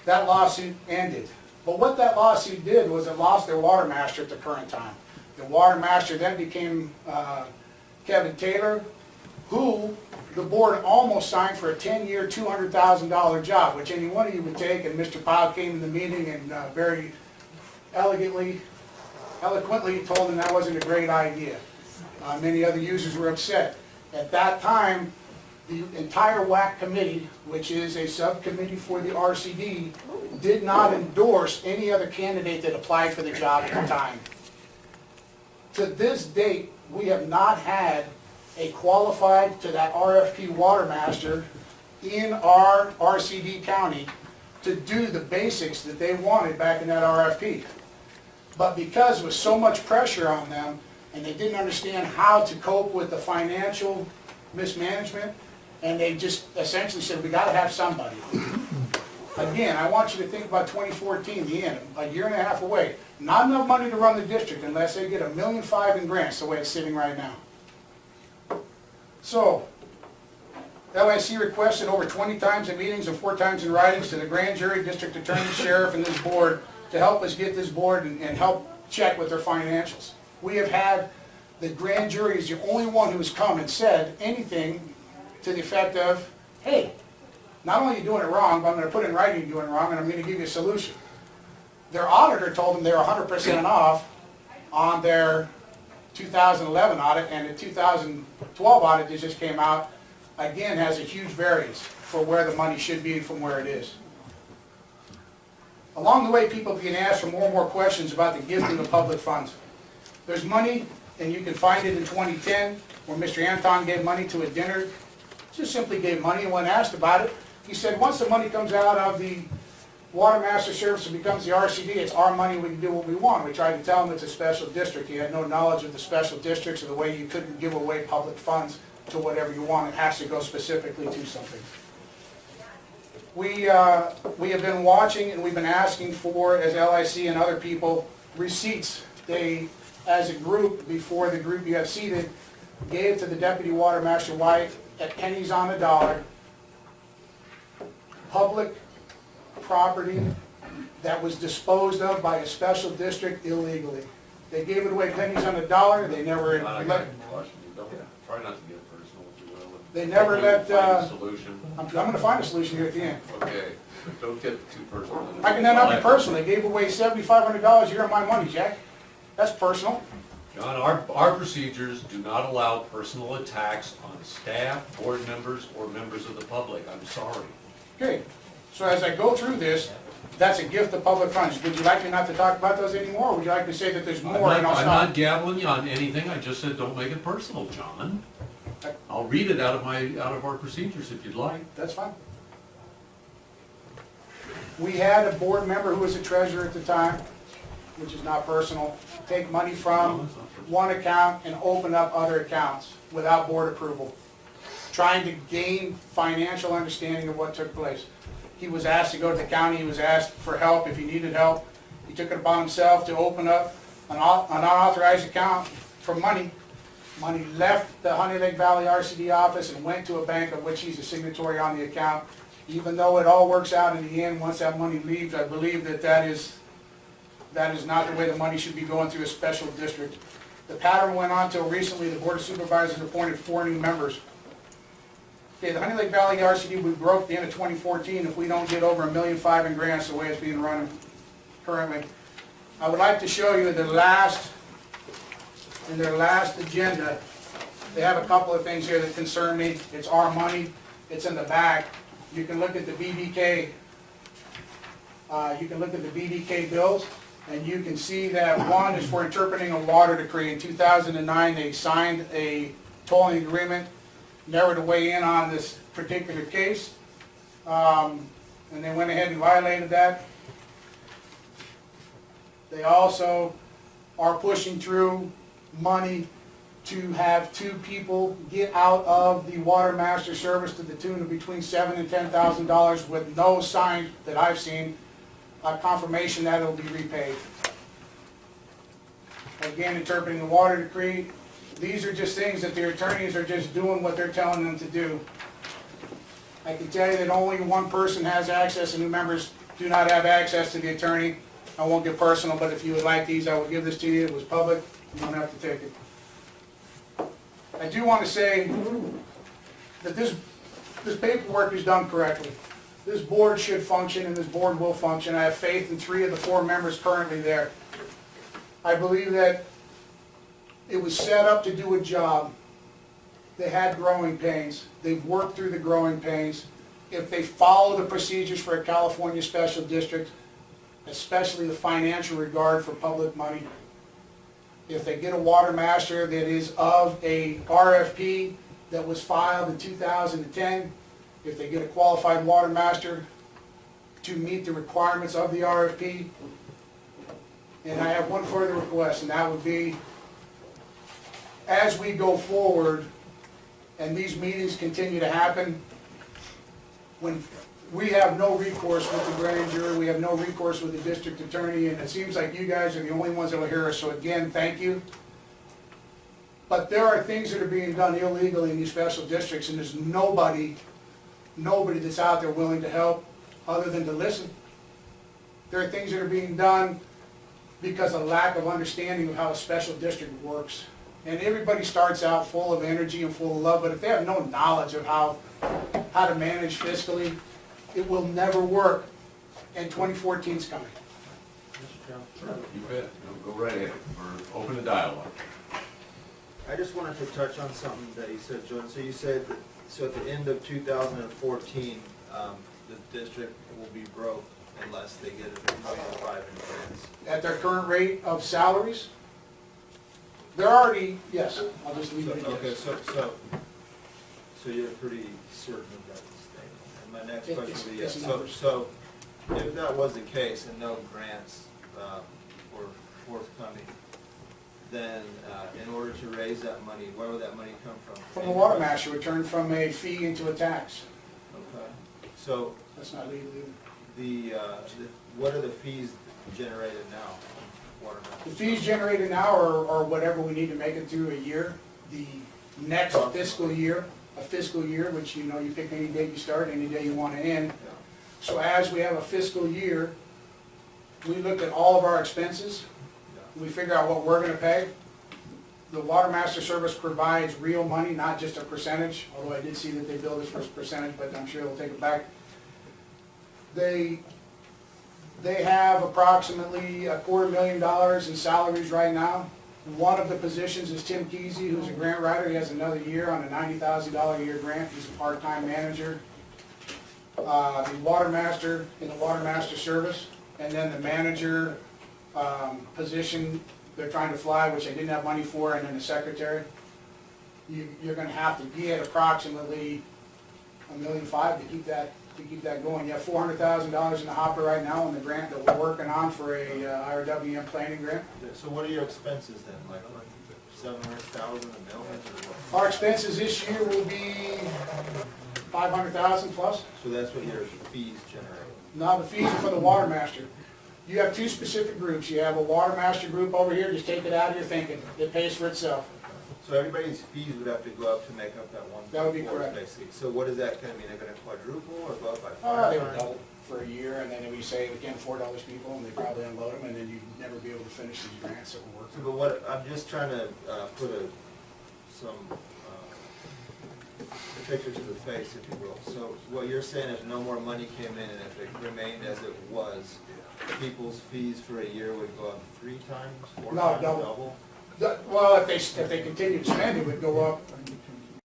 that lawsuit ended. But what that lawsuit did was it lost their water master at the current time. The water master then became Kevin Taylor, who the board almost signed for a 10-year, $200,000 job, which any one of you would take, and Mr. Powell came to the meeting and very eloquently told him that wasn't a great idea. Many other users were upset. At that time, the entire WAC committee, which is a subcommittee for the RCD, did not endorse any other candidate that applied for the job at the time. To this date, we have not had a qualified to that RFP water master in our RCD county to do the basics that they wanted back in that RFP. But because there was so much pressure on them and they didn't understand how to cope with the financial mismanagement, and they just essentially said, we gotta have somebody. Again, I want you to think about 2014, the end, a year and a half away. Not enough money to run the district unless they get $1.5 million in grants, the way it's sitting right now. So, LIC requested over 20 times in meetings and 4 times in writings to the grand jury, district attorney, sheriff, and this board to help us get this board and help check with their financials. We have had, the grand jury is the only one who has come and said anything to the effect of, hey, not only are you doing it wrong, but I'm going to put in writing you're doing it wrong and I'm going to give you a solution. Their auditor told them they were 100% off on their 2011 audit, and the 2012 audit that just came out, again, has a huge variance for where the money should be from where it is. Along the way, people began asked for more and more questions about the gifting of public funds. There's money, and you can find it in 2010, where Mr. Anton gave money to a dinner. Just simply gave money, and when asked about it, he said, once the money comes out of the Water Master Service and becomes the RCD, it's our money, we can do what we want. We tried to tell him it's a special district. He had no knowledge of the special districts or the way you couldn't give away public funds to whatever you want. It has to go specifically to something. We have been watching and we've been asking for, as LIC and other people, receipts. They, as a group, before the group you have seated, gave to the Deputy Water Master White at pennies on the dollar public property that was disposed of by a special district illegally. They gave it away pennies on the dollar. They never Try let. not to get personal, if you will. They never let. Find a solution. I'm going to find a solution here at the end. Okay, but don't get too personal. I can then not be personal. They gave away $7,500 a year of my money, Jack. That's personal. John, our procedures do not allow personal attacks on staff, board members, or members of the public. I'm sorry. Okay. So as I go through this, that's a gift of public funds. Would you like me not to talk about those anymore, or would you like to say that there's more and I'll I'm stop? not gabbling you on anything. I just said don't make it personal, John. I'll read it out of our procedures if you'd like. That's fine. We had a board member who was a treasurer at the time, which is not personal, take money from one account and open up other accounts without board approval, trying to gain financial understanding of what took place. He was asked to go to the county, he was asked for help if he needed help. He took it upon himself to open up an unauthorized account for money. Money left the Honey Lake Valley RCD office and went to a bank of which he's a signatory on the account. Even though it all works out in the end, once that money leaves, I believe that is not the way the money should be going through a special district. The pattern went on till recently. The Board of Supervisors appointed 4 new members. Okay, the Honey Lake Valley RCD, we broke at the end of 2014 if we don't get over $1.5 million in grants the way it's being run currently. I would like to show you in their last agenda, they have a couple of things here that concern me. It's our money. It's in the back. You can look at the BDK. You can look at the BDK bills, and you can see that one is for interpreting a water decree. In 2009, they signed a tolling agreement, never to weigh in on this particular case, and they went ahead and violated that. They also are pushing through money to have 2 people get out of the Water Master Service to the tune of between $7,000 and $10,000 with no sign that I've seen, confirmation that it will be repaid. Again, interpreting the water decree. These are just things that the attorneys are just doing what they're telling them to do. I can tell you that only one person has access and new members do not have access to the attorney. I won't get personal, but if you would like these, I will give this to you. It was public. You don't have to take it. I do want to say that this paperwork is done correctly. This board should function and this board will function. I have faith in 3 of the 4 members currently there. I believe that it was set up to do a job. They had growing pains. They've worked through the growing pains. If they follow the procedures for a California special district, especially the financial regard for public money, if they get a water master that is of a RFP that was filed in 2010, if they get a qualified water master to meet the requirements of the RFP, and I have one further request, and that would be, as we go forward, and these meetings continue to happen, when we have no recourse with the grand jury, we have no recourse with the district attorney, and it seems like you guys are the only ones that will hear us, so again, thank you. But there are things that are being done illegally in these special districts, and there's nobody that's out there willing to help other than to listen. There are things that are being done because of lack of understanding of how a special district works. And everybody starts out full of energy and full of love, but if they have no knowledge of how to manage fiscally, it will never work. And 2014 is coming. You bet. Go right ahead. We're open to dialogue. I just wanted to touch on something that he said, Joe. So you said that, so at the end of 2014, the district will be broke unless they get $1.5 million in grants. At their current rate of salaries, they're already, yes, I'll just leave it at Okay, yes. so you're pretty certain of that statement. And my next It- question would be, it's so, numbers. so if that was the case and no grants were forthcoming, then in order to raise that money, where would that money come from? From the water master, it turned from a fee into a tax. Okay, so That's not legal either. what are the fees generated now from water The master? fees generated now are whatever we need to make it through a year. The next fiscal year, which you know, you pick any day you start, any day you want to end. Yeah. So as we have a fiscal year, we look at all of our expenses, Yeah. we figure out what we're gonna pay. The Water Master Service provides real money, not just a percentage, although I did see that they billed us for a percentage, but I'm sure they'll take it back. They have approximately $250,000 in salaries right now. One of the positions is Tim Kesey, who's a grant writer. He has another year on a $90,000 a year grant. He's a part-time manager. The water master in the Water Master Service, and then the manager position they're trying to fly, which I didn't have money for, and then the secretary. You're gonna have to get approximately $1.5 million to keep that going. You have $400,000 in the hopper right now on the grant that we're working on for a IRWM planning grant. So what are your expenses then, like 700,000, $1 million, or what? Our expenses this year will be $500,000 plus. So that's what your fees generate? Now, the fees are for the water master. You have 2 specific groups. You have a water master group over here, just take it out of your thinking. It pays for itself. So everybody's fees would have to go up to make up that one? That would be correct. Basically. So what is that gonna mean? They're gonna quadruple or go up by They 5 would times? double for a year, and then if we say we can't afford all those people, and they probably unload them, and then you'd never be able to finish these grants that we're So, working. but what, I'm just trying to put some picture to the face, if you will. So what you're saying is no more money came in, and if it remained as it was, people's fees for a year would go up 3 times, 4 No, times, double. double? Well, if they continue to spend, it would go up